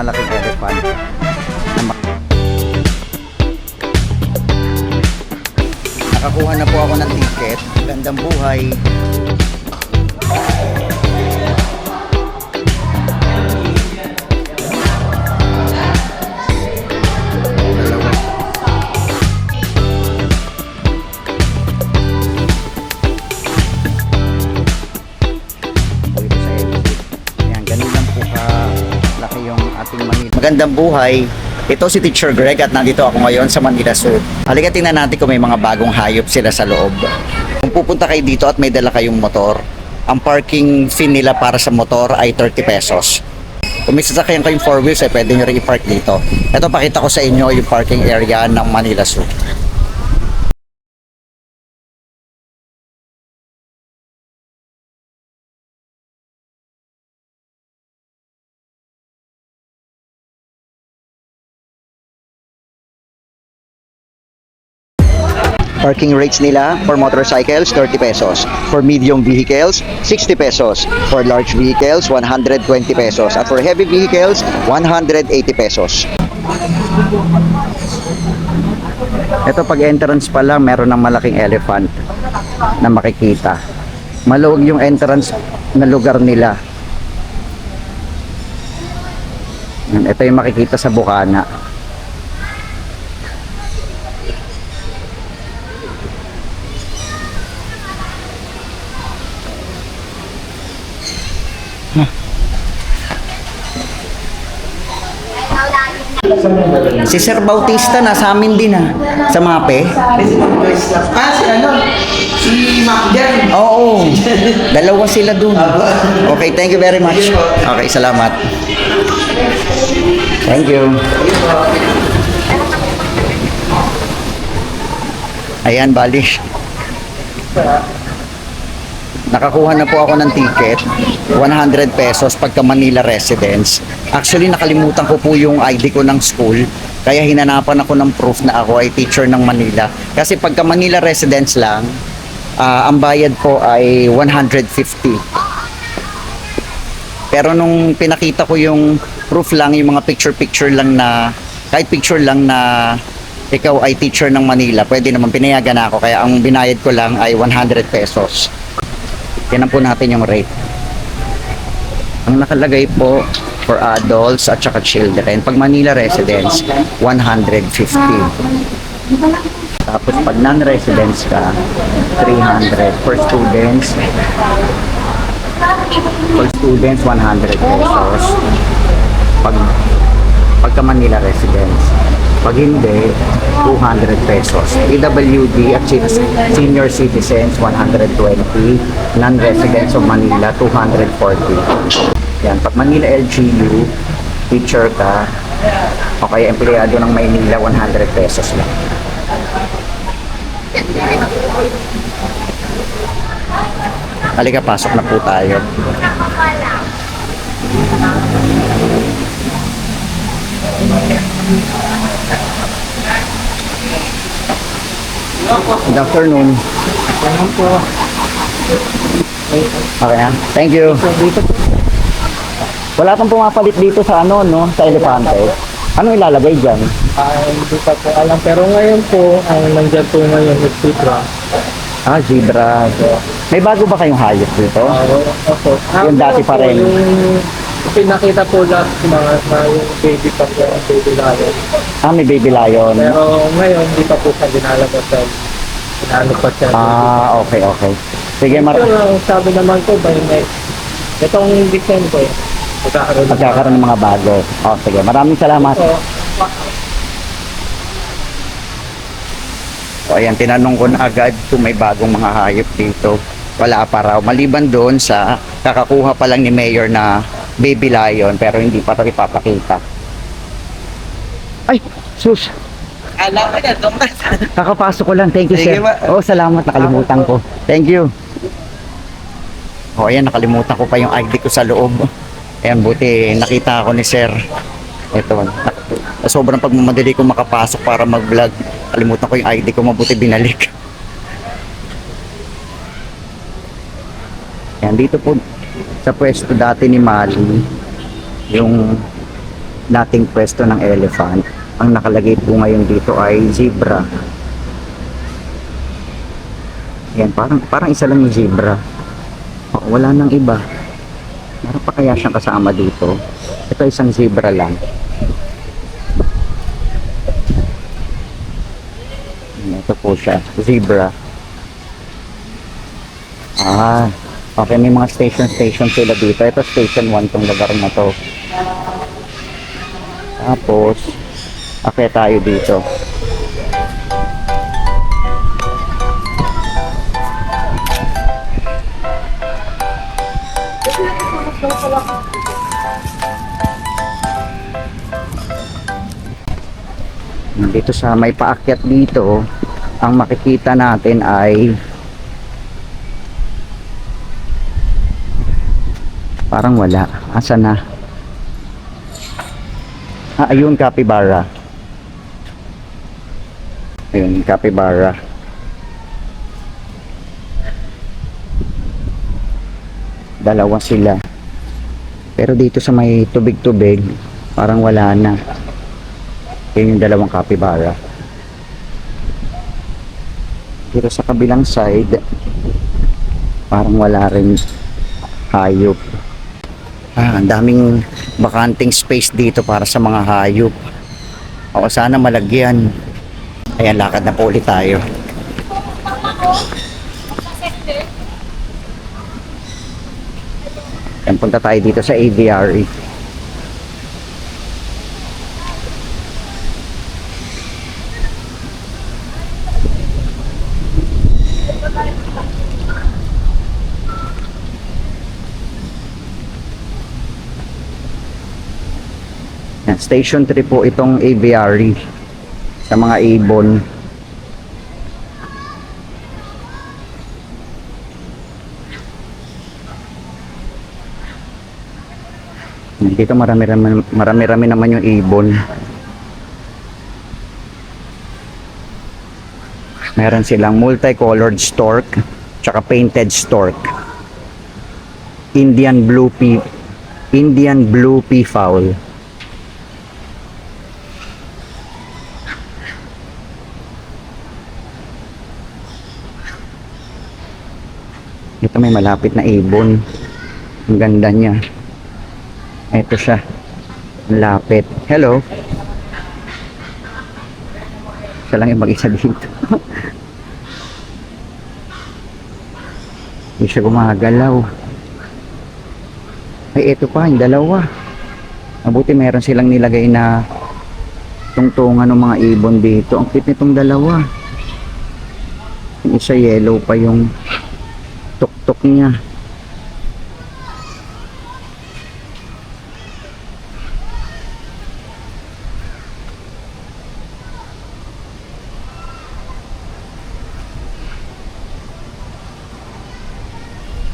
Malaking elephant. Nakakuha na po ako ng ticket. Gandang buhay. Magandang buhay. Ito si Teacher Greg at nandito ako ngayon sa Manila Zoo. Halika tingnan natin kung may mga bagong hayop sila sa loob. Kung pupunta kayo dito at may dala kayong motor, ang parking fee nila para sa motor ay 30 pesos. Kung may sasakyan kayong 4 wheels, pwede nyo rin i-park dito. Ito, pakita ko sa inyo yung parking area ng Manila Zoo. Parking rates nila for motorcycles, 30 pesos. For medium vehicles, 60 pesos. For large vehicles, 120 pesos. At for heavy vehicles, 180 pesos. Ito, pag entrance pa lang, meron ng malaking elephant na makikita. Maluwag yung entrance na lugar nila. Ito yung makikita sa bukana. Si Sir Bautista nasa amin din sa MAPE. Si ano? Si Macjan. Oo. Dalawa sila dun. Okay, thank you very much. Okay, salamat. Thank you. Ayan, bali. Nakakuha na po ako ng ticket, 100 pesos pagka Manila residence. Actually, nakalimutan ko po yung ID ko ng school, kaya hinanapan ako ng proof na ako ay teacher ng Manila. Kasi pagka Manila residence lang, ang bayad po ay 150. Pero nung pinakita ko yung proof lang, yung mga picture-picture lang na, kahit picture lang na ikaw ay teacher ng Manila, pwede naman, pinayagan na ako. Kaya ang binayad ko lang ay 100 pesos. Yan po natin yung rate. Ang nakalagay po for adults at saka children, pag Manila residents, 150. Tapos pag non-residents ka, 300. For students, 100 pesos. Pagka Manila residents. Pag hindi, 200 pesos. PWD at senior citizens, 120. Non-residents of Manila, 240. Yan. Pag Manila LGU, teacher ka, o kaya empleyado ng Maynila, 100 pesos lang. Halika, pasok na po tayo. Good afternoon. Okay, thank you. Wala kang pumapalit dito sa ano, no? Sa elepante. Ano ilalagay dyan? Hindi pa po alam. Pero ngayon po, nandiyan po ngayon yung zebra. Zebra. May bago ba kayong hayop dito? Opo. Yung dati pa rin. Yung pinakita po lahat yung baby pa po, yung baby lion. May baby lion. Pero ngayon, hindi pa po siya dinalabas. Ano pa siya. Okay. Sige, Pero sabi naman ko, by next, itong December, magkakaroon ng mga bago. Sige, maraming salamat. Ayan, tinanong ko na agad kung may bagong mga hayop dito. Wala pa raw. Maliban doon sa kakakuha pa lang ni Mayor na baby lion, pero hindi pa ito ipapakita. Ay, sus! Alam ko na, Thomas. Kakapasok ko lang. Thank you, sir. Salamat. Nakalimutan ko. Thank you. Ayan, nakalimutan ko pa yung ID ko sa loob. Ayan, buti nakita ako ni sir. Ito. Sobrang pagmamadali ko makapasok para mag-vlog. Kalimutan ko yung ID ko, mabuti binalik. Ayan, dito po sa pwesto dati ni Mali, yung dating pwesto ng elephant. Ang nakalagay po ngayon dito ay zebra. Yan, parang isa lang yung zebra. Wala nang iba. Meron pa kaya siyang kasama dito? Ito isang zebra lang. Ito po siya, zebra. Okay, may mga station sila dito. Ito station 1 tong lugar na to. Tapos, okay tayo dito. Dito sa may paakyat dito, ang makikita natin ay parang wala. Asa na? Ayun, capybara. Ayun, capybara. Dalawa sila. Pero dito sa may tubig-tubig, parang wala na. Yun yung dalawang capybara. Dito sa kabilang side, parang wala rin hayop. Ang daming bakanting space dito para sa mga hayop. Sana malagyan. Ayan, lakad na po ulit tayo. Ayan, punta tayo dito sa aviary. Station 3 po itong aviary sa mga ibon. Dito marami-rami naman yung ibon. Meron silang multicolored stork tsaka painted stork. Indian blue peafowl. Ito may malapit na ibon. Ang ganda niya. Ito siya. Ang lapit. Hello. Siya lang yung mag-isa dito. Hindi siya gumagalaw. Ay, ito pa. Yung dalawa. Mabuti meron silang nilagay na tungtungan ng mga ibon dito. Ang cute nitong dalawa. Yung isa yellow pa yung tuktok niya.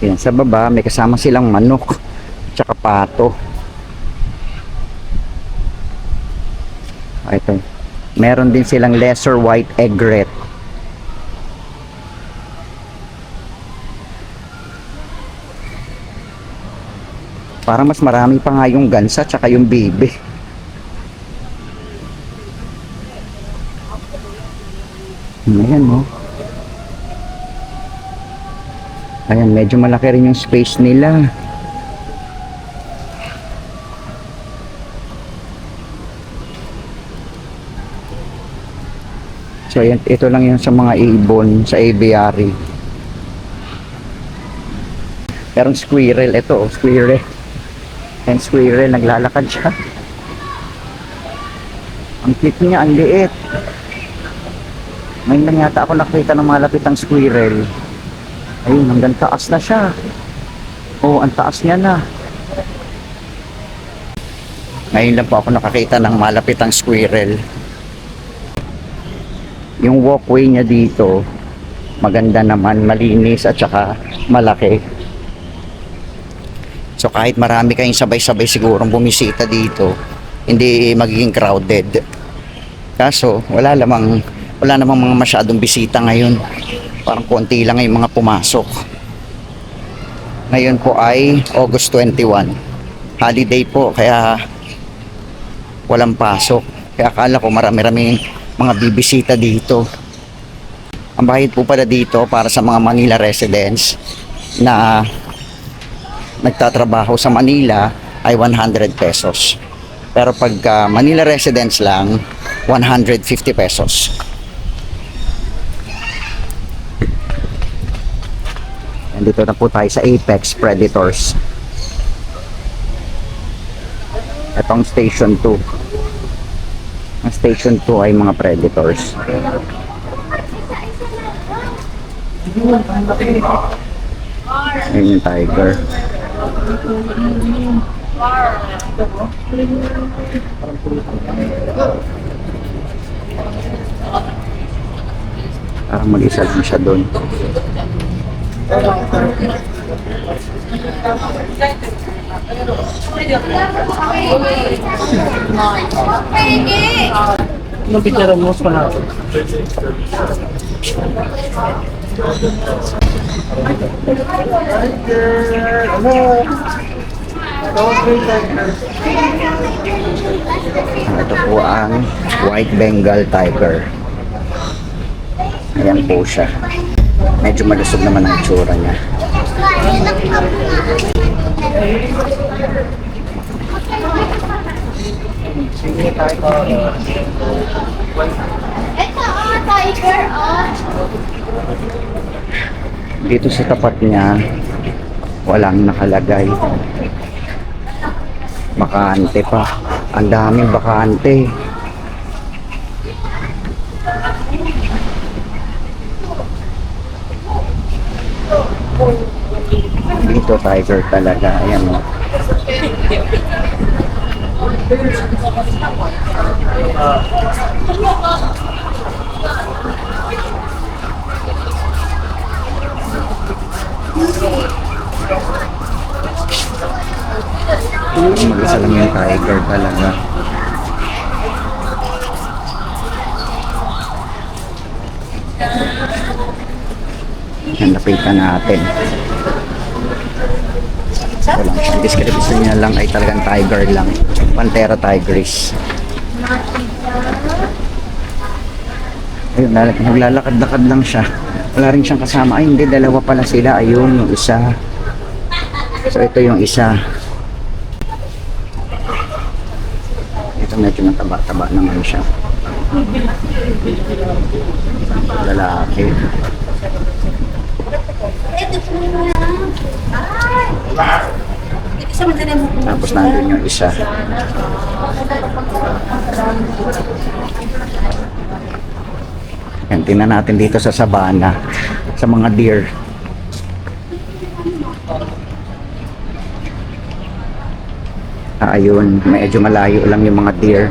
Yan, sa baba may kasama silang manok tsaka pato. Ito. Meron din silang lesser white egret. Para mas marami pa nga yung gansa tsaka yung bibe. Ayan, no? Ayan, medyo malaki rin yung space nila. So, ayan, ito lang yung sa mga ibon sa aviary. Merong squirrel. Ito, squirrel. And squirrel, naglalakad siya. Ang cute niya, ang liit. Ngayon lang yata ako nakita ng malapitang squirrel. Ayun, hanggang taas na siya. Oh, ang taas niya na. Ngayon lang po ako nakakita ng malapitang squirrel. Yung walkway niya dito, maganda naman, malinis at saka malaki. So kahit marami kayong sabay-sabay sigurong bumisita dito, hindi magiging crowded. Kaso wala namang mga masyadong bisita ngayon. Parang konti lang yung mga pumasok. Ngayon po ay August 21. Holiday po, kaya walang pasok. Kaya akala ko marami-raming mga bibisita dito. Ang bayad po pala dito para sa mga Manila residents na nagtatrabaho sa Manila ay 100 pesos. Pero pagka Manila residents lang, 150 pesos. Nandito na po tayo sa Apex Predators. Itong Station 2. Ang Station 2 ay mga Predators. Ayun yung tiger. Parang mag-isa lang siya doon. Anong picture mo sa natin? Ito po ang White Bengal Tiger. Ayan po siya. Medyo malusog naman ang itsura niya. Tiger, Dito sa tapat niya, walang nakalagay. Bakante pa. Ang daming bakante. Dito tiger talaga. Ayan o. Mag-isa lang yung tiger talaga. Yan, lapitan natin. Walang siya. Description niya lang ay talagang tiger lang. Panthera tigris. Ayun, naglalakad-lakad lang siya. Wala rin siyang kasama. Ay, hindi. Dalawa pala sila. Ayun, yung isa. So, ito yung isa. Ito medyo mataba-taba naman siya. Lalaki. Tapos nandun yung isa. Yan, tingnan natin dito sa sabana. Sa mga deer. Ayun, medyo malayo lang yung mga deer.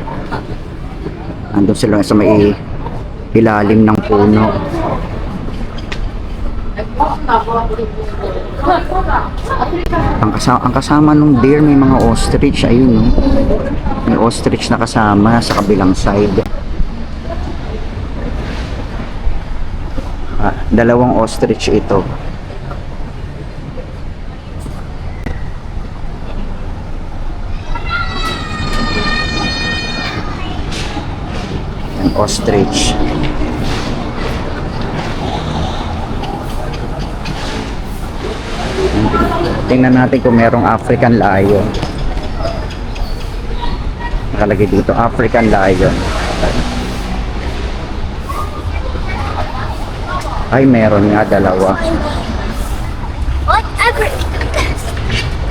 Andun sila sa may ilalim ng puno. Ang kasama nung deer may mga ostrich. Ayun, no? May ostrich na kasama sa kabilang side. Dalawang ostrich ito. Ang ostrich. Tingnan natin kung merong African lion. Nakalagay dito, African lion. Ay, meron nga, dalawa. Whatever.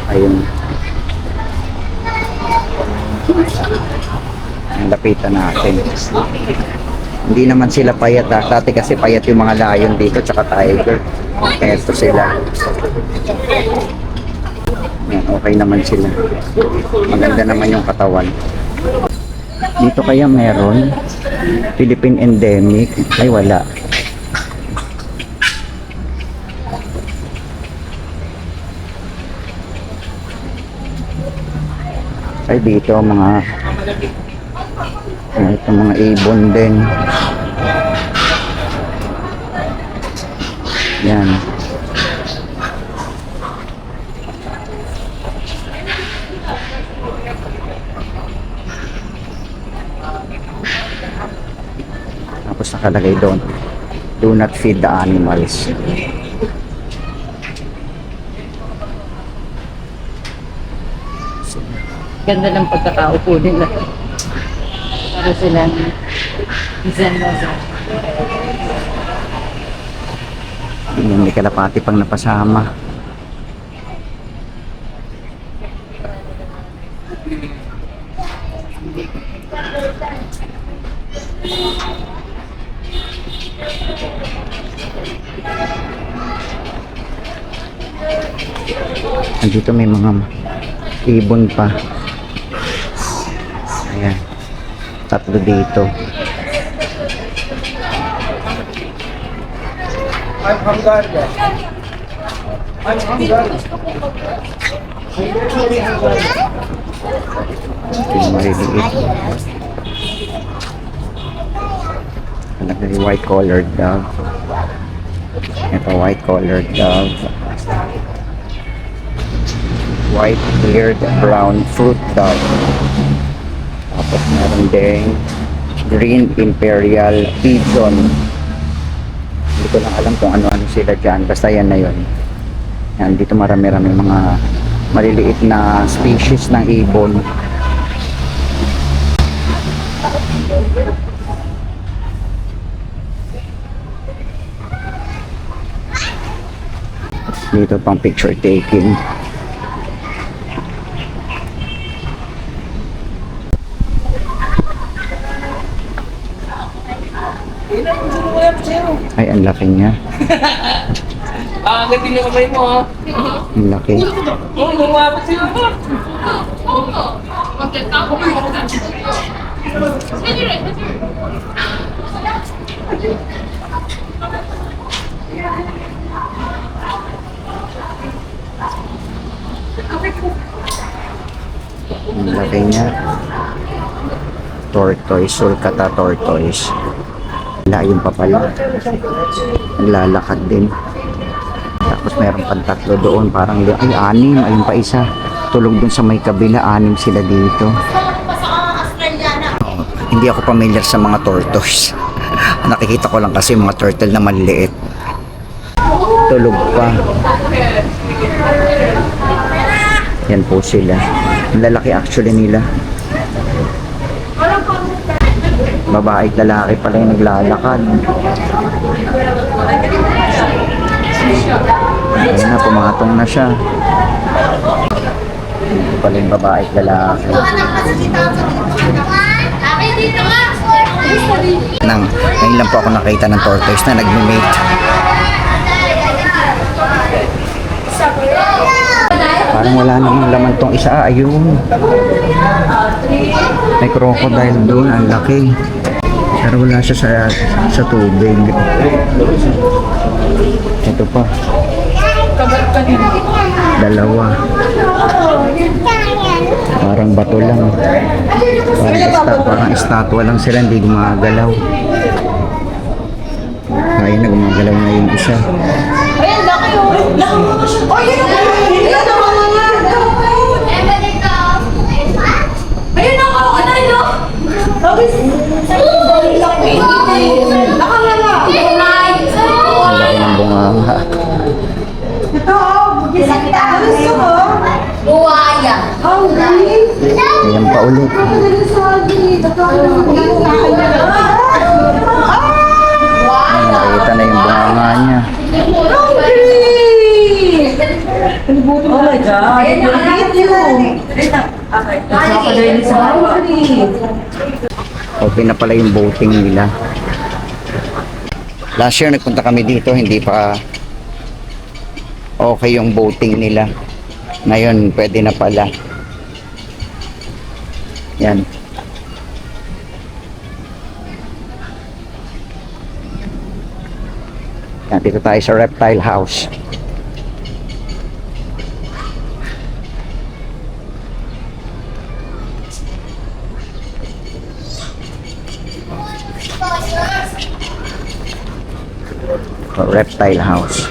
Ayun. Ang lapitan natin. Hindi naman sila payat ha. Dati kasi payat yung mga lion dito tsaka tiger. Eto sila. Yan, okay naman sila. Maganda naman yung katawan. Dito kaya meron Philippine endemic. Ay, wala. Ay, dito mga ito mga ibon din. Yan. Tapos nakalagay doon, do not feed the animals. Ganda ng pagkakaupo nila. Para silang zen na zen. May kalapati pang napasama. Andito may mga ibon pa. Ayan. Tatlo dito. I'm Hungarian. I'm Hungarian. Yung maliliit. Nakalagay white collared dove. Ito white collared dove. White eared brown fruit dove. Tapos meron ding green imperial pigeon. Hindi ko lang alam kung ano-ano sila dyan. Basta yan na yun. Yan, dito marami-rami mga maliliit na species ng ibon. Dito pang picture taking. Ay, ang laki niya. Ah, gating na kamay mo ha. Ang laki. Oh, lumabas sila pa. Ang laki niya. Tortoise, sulcata tortoise. Layon pa pala. Lalakad din. Tapos meron pang tatlo doon. Parang, ay, anim. Ayun pa isa. Tulog dun sa may kabila. Anim sila dito. Oo, hindi ako familiar sa mga tortoise. Nakikita ko lang kasi mga turtle na maliliit. Tulog pa. Yan po sila. Ang lalaki actually nila. Babae at lalaki pala yung naglalakad. Ayun na, pumatong na siya. Ito pala yung babae at lalaki. Ngayon lang po ako nakita ng tortoise na nagme-mate. Parang wala namang laman tong isa. Ayun. May crocodile doon. Ang laki. Pero wala siya sa tubig. Ito pa. Dalawa. Parang bato lang. Parang estatwa lang sila. Hindi gumagalaw. Ayun na, gumagalaw na yung isa. Ayan, laki yun! Oh, yun ang yun ang ayun ang ano yun! Ang laki ng bunganga. Buwaya. Ayan pa ulit. Nakita na yung bunganga niya. Oh my God! Open na pala yung boating nila. Last year nagpunta kami dito, hindi pa okay yung boating nila. Ngayon, pwede na pala. Yan. Yan, dito tayo sa reptile house. Reptile house.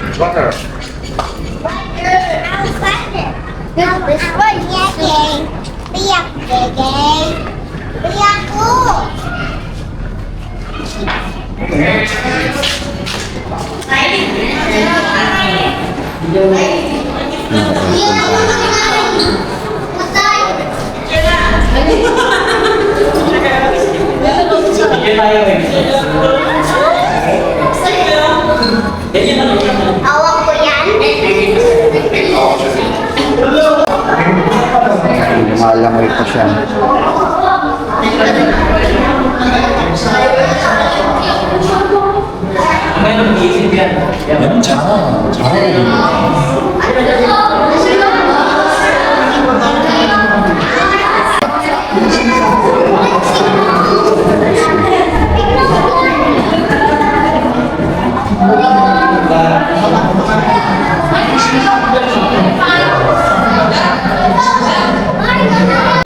Awak ko yan. Lumalangoy pa siya.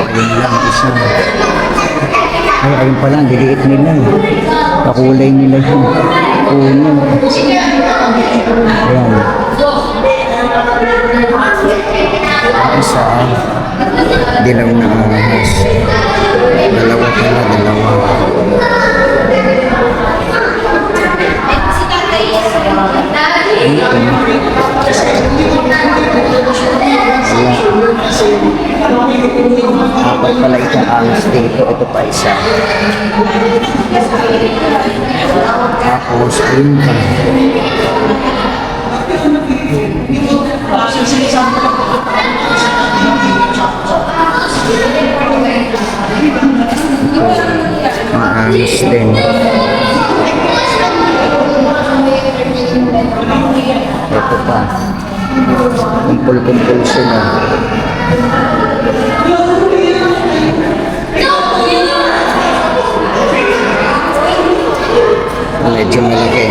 Ayun lang isa. Ay, ayun pala, ang liliit nila eh. Kakulay nila yung puno. Ayan. Ang isa, dilaw na ahas. Dalawa pala, dalawa. Apat pala itong ahas dito. Ito pa isa. Tapos, ayun pa. Mga ahas din. Ito pa. Kumpul-kumpul sila. Medyo malaki.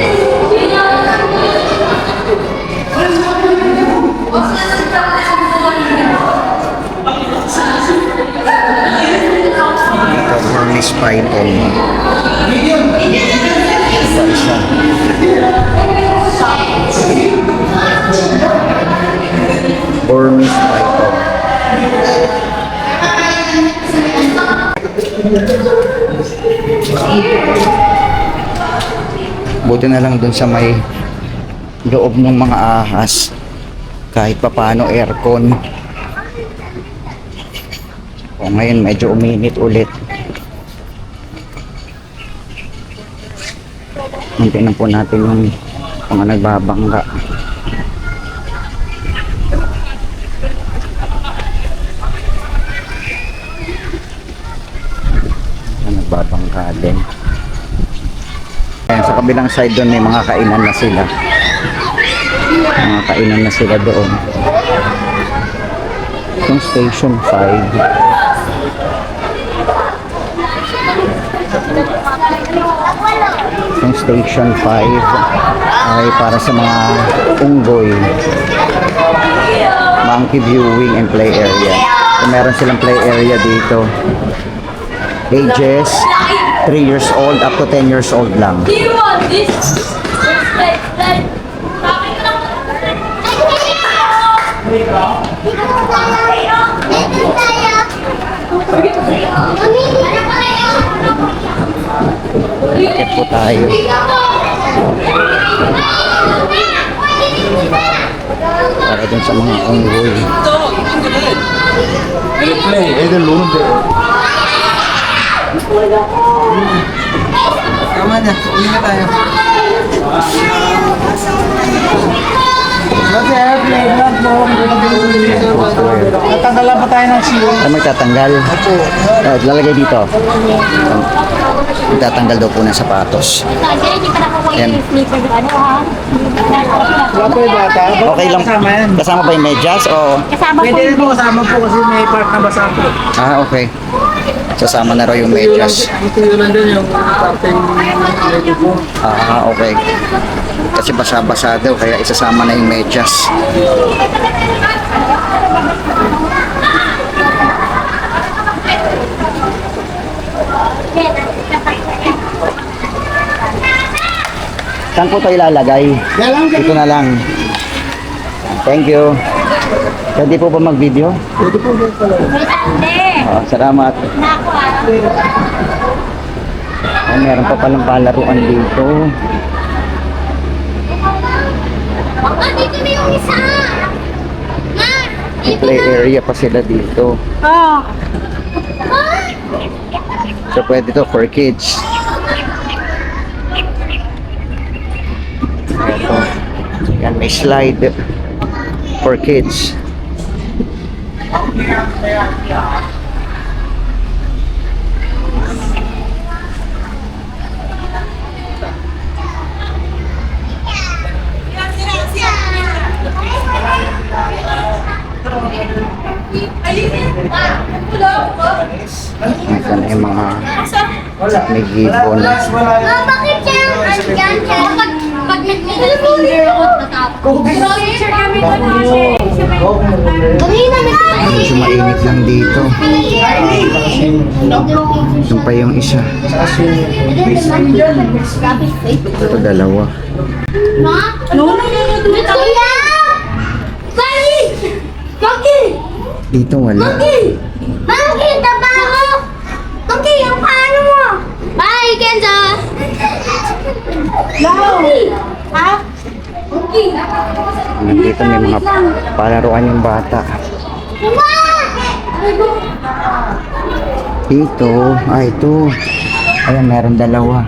Ito, Burmese python. Ito isa. Burmese python. Buti na lang dun sa may loob ng mga ahas. Kahit papano aircon. O ngayon medyo uminit ulit. Hintayin po natin yung mga nagbabangga. Nagbabangga din. Ayan, sa kabilang side doon may mga kainan na sila. Mga kainan na sila doon. Itong station 5. Itong station 5 ay para sa mga unggoy. Monkey viewing and play area. So, meron silang play area dito. Ages 3 years old up to 10 years old lang. Do you want this? Ticket po tayo. Para dun sa mga unggoy. 애들 노는데. Tama na, uli na tayo. Kasi airplane, vlog mo. Natanggalan pa tayo ng seal. Ay, magtatanggal. Lalagay dito. Magtatanggal daw po ng sapatos. Hindi pa nakukuha Yan. yung slipper doon. Ano ha? Wala po yung bata. Okay lang. Kasama yan. Kasama ba yung medyas o? Kasama po Pwede rin yung po kasama po kasi may part na basa po. Ah, okay. Sasama na raw yung medyas. Ito yun lang din yung parte ng lego po. Ah, okay. Kasi basa-basa daw kaya isasama na yung medyas. Saan po tayo ilalagay? Dito na lang. Thank you. Pwede po ba mag-video? Pwede po din pala. Hindi. Salamat. Naku ah. Ano meron pa palang palaruan dito. Ah, dito na yung isa. Ma, May play area pa sila dito. So pwede to for kids. Ito. Yan, may slide for kids. Ito na yung mga may gibon. Ma, bakit siya? Andyan siya. Pag nag-middle finger ako, natapos. Kanina Medyo mainit lang dito. Yung pa yung isa. Ito dalawa. Ma? No, kuya! Bali! Monkey! Dito wala. Monkey, taba mo! Monkey, yung paano mo? Bye, Kenza! Monkey! Ha? Monkey! Dito may mga palaruan yung bata. Mama! Dito. Ito. Ayan, meron dalawa.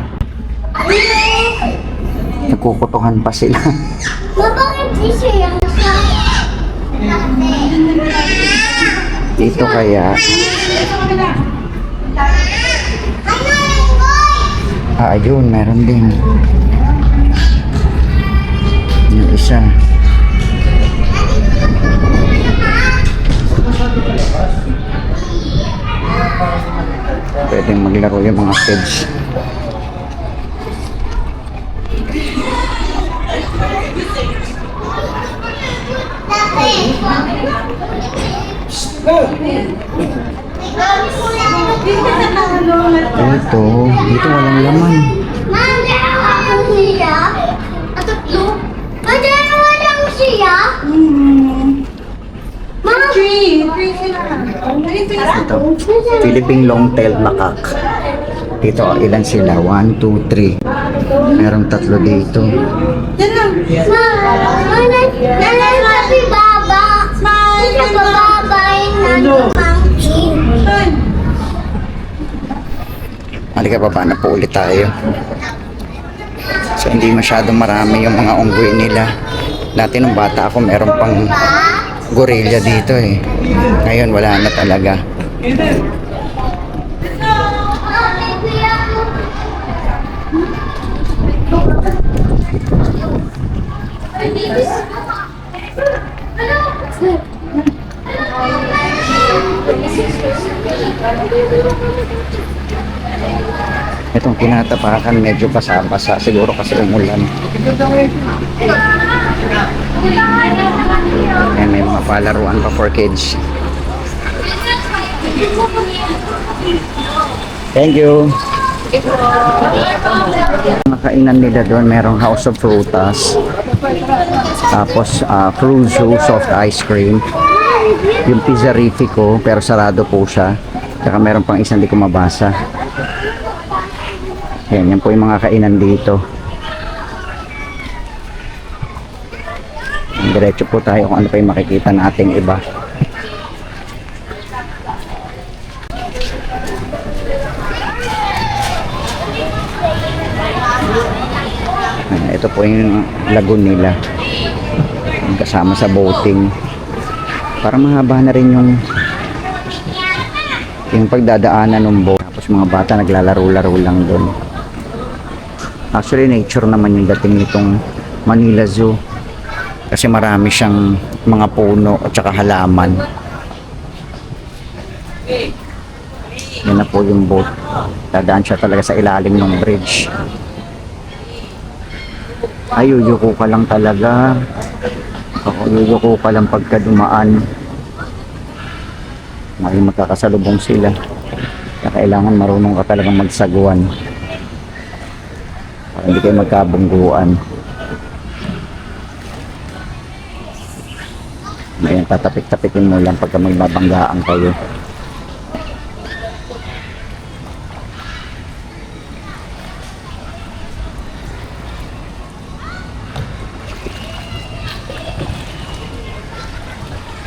Nagkukutuhan pa sila. Ma, bakit di siya yung isa? Dito kaya. Ayun, meron din. Yung isa. Pwedeng maglaro yung mga kids. Dito walang laman. Ma'am, dalawa po siya. Tatlo. Ma'am, dalawa lang siya. Ma'am, Ito, Philippine long-tailed macaque. Dito, ilan sila? 1, 2, 3. Merong tatlo dito. ma'am, nanasabi baba. Isa pa baba yung monkey. Halika baba na po ulit tayo. So hindi masyadong marami yung mga unggoy nila. Dati nung bata ako meron pang gorilla dito eh. Ngayon wala na talaga. Itong kinatapakan medyo basa-basa siguro kasi umulan. Ayan, may mga palaruan pa for kids. Thank you. Mga kainan nila doon, merong House of Frutas. Tapos Fruzo soft ice cream. Yung Pizzarifico pero sarado po siya. Tsaka meron pang isang di ko mabasa. Yan po yung mga kainan dito. Diretso po tayo kung ano pa yung makikita nating iba. Ito po yung lagoon nila. Kasama sa boating. Para mahaba na rin yung pagdadaanan ng boat. Tapos mga bata naglalaro-laro lang doon. Actually, nature naman yung dating nitong Manila Zoo. Kasi marami siyang mga puno at saka halaman. Yan na po yung boat. Dadaan siya talaga sa ilalim ng bridge. Ay, yuyuko ka lang talaga. Ako, yuyuko ka lang pagka dumaan. May magkakasalubong sila. Kaya kailangan marunong ka talagang magsaguan. Para hindi kayo magkabungguan. Ngayon, tatapik-tapikin mo lang pagka may babanggaan kayo.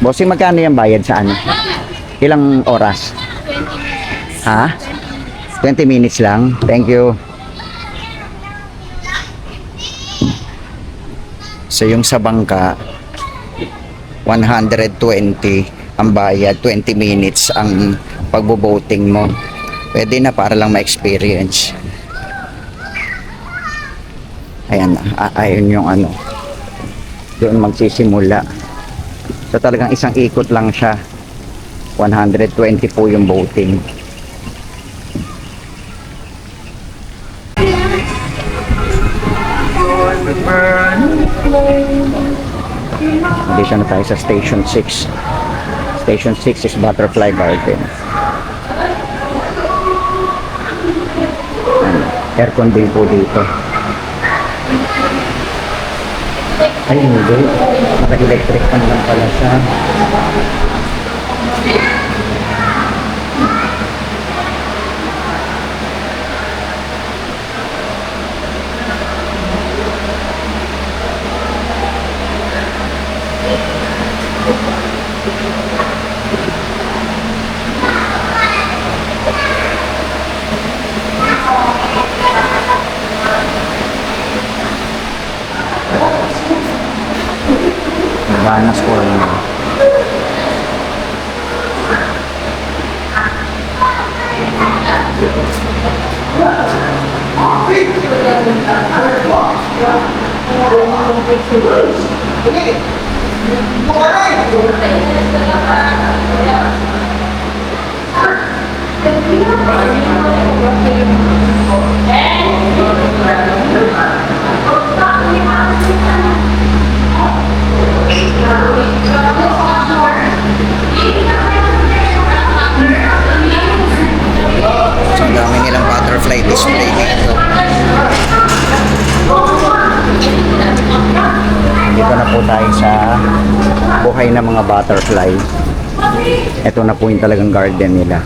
Bossing, magkano yung bayad sa ano? Ilang oras? 20 minutes. Ha? 20 minutes lang. Thank you. So yung sa bangka, 120 ang bayad, 20 minutes ang pagbo-boating mo. Pwede na para lang ma-experience. Ayan na, ayun yung ano. Doon magsisimula. So talagang isang ikot lang siya. 120 po yung boating. Dito na tayo sa Station 6. Station 6 is Butterfly Garden. Aircon din po dito. Ay, hindi. Naka-electric fan lang pala siya. Banas ko rin. So, ang dami nilang butterfly display dito. Dito na po tayo sa buhay ng mga butterfly. Ito na po yung talagang garden nila.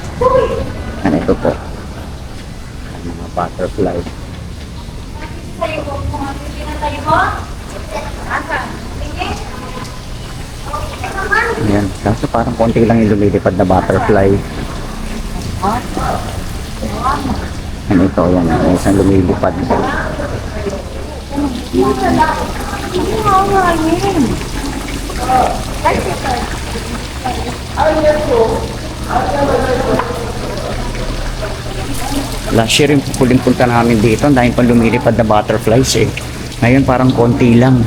Yan, ito po. Ang mga butterfly. Ayan. Kaso parang konti lang yung lumilipad na butterfly. Yan, ito. Yan. May isang lumilipad. Last year yung huling punta namin dito, dahil pang lumilipad na butterflies eh. Ngayon parang konti lang.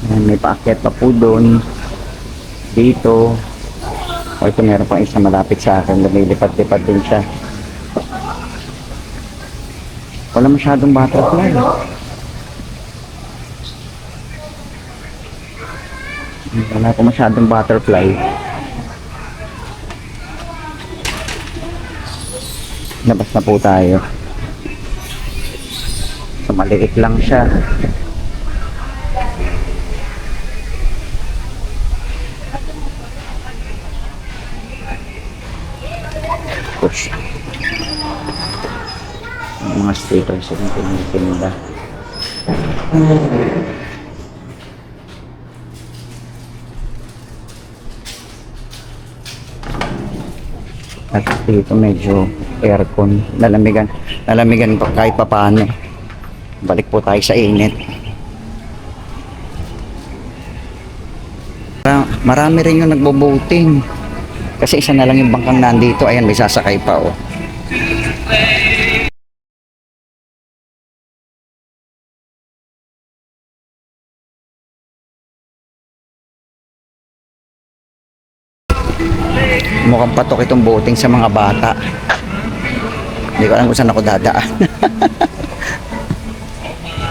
Ayan, may paakyat pa po doon. Dito. O ito, meron pang isa malapit sa akin. Lumilipad-lipad din siya. Wala masyadong butterfly. Wala po masyadong butterfly. Labas na po tayo. So, maliit lang siya. Push. Ang mga stickers yung tinitinda. At dito medyo aircon, lalamigan pa kahit pa paano. Balik po tayo sa init. Marami rin yung nagbo-boating. Kasi isa na lang yung bangkang nandito. Ayan, may sasakay pa oh. Mukhang patok itong boating sa mga bata. Hindi ko alam kung saan ako dadaan.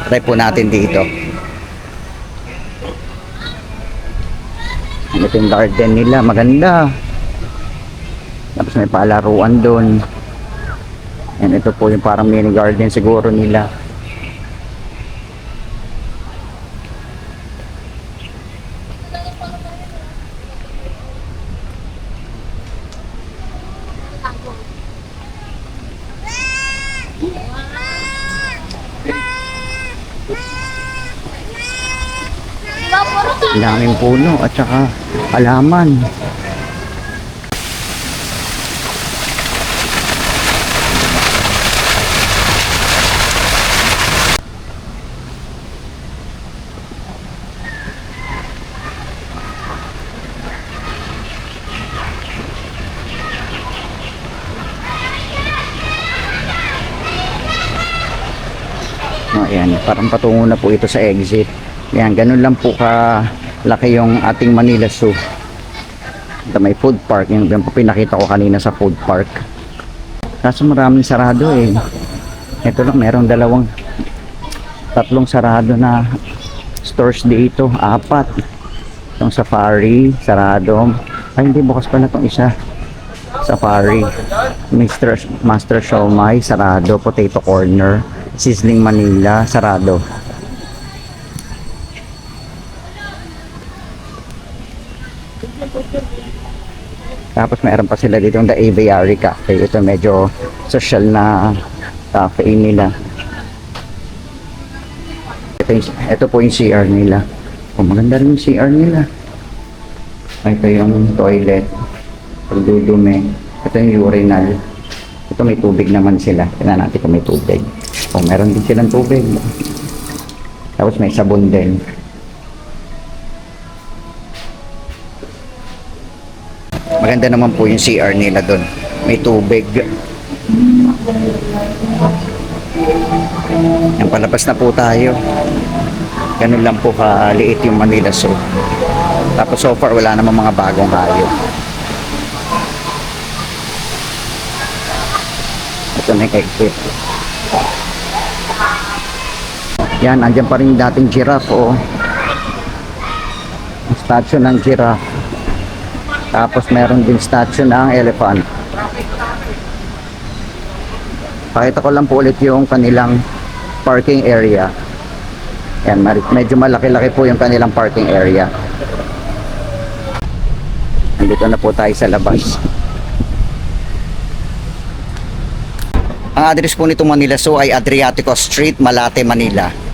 Try po natin dito. Ito yung garden nila, maganda. Tapos may palaruan doon. And ito po yung parang mini garden siguro nila. Diba, puro Ang daming puno at saka halaman. Oh, ayan, parang patungo na po ito sa exit. Ayan, ganun lang po laki yung ating Manila Zoo. Ito may food park, yung po pinakita ko kanina sa food park. Kaso maraming sarado eh. Ito lang, merong tatlong sarado na stores dito, 4. Itong Safari, sarado. Ay, hindi, bukas pala itong isa. Safari, Master Siomai, sarado. Potato Corner, Sizzling Manila, sarado. Tapos meron pa sila dito yung The Aviary Cafe. Ito medyo social na cafe nila. Ito po yung CR nila. Oh, maganda rin yung CR nila. Ito yung toilet. Pagdudumi. Ito yung urinal. Ito may tubig naman sila. Tingnan natin kung may tubig. Oh, meron din silang tubig. Tapos may sabon din. Maganda naman po yung CR nila doon. May tubig. Yan, palabas na po tayo. Ganun lang po kaliit yung Manila Zoo. Tapos so far wala namang mga bagong hayop. Ito na yung exit. Yan, andyan pa rin dating giraffe, oh. Statue ng giraffe. Tapos meron din statue ng elephant. Pakita ko lang po ulit yung kanilang parking area. Yan, medyo malaki-laki po yung kanilang parking area. Nandito na po tayo sa labas. Ang address po nito Manila Zoo ay Adriatico Street, Malate, Manila.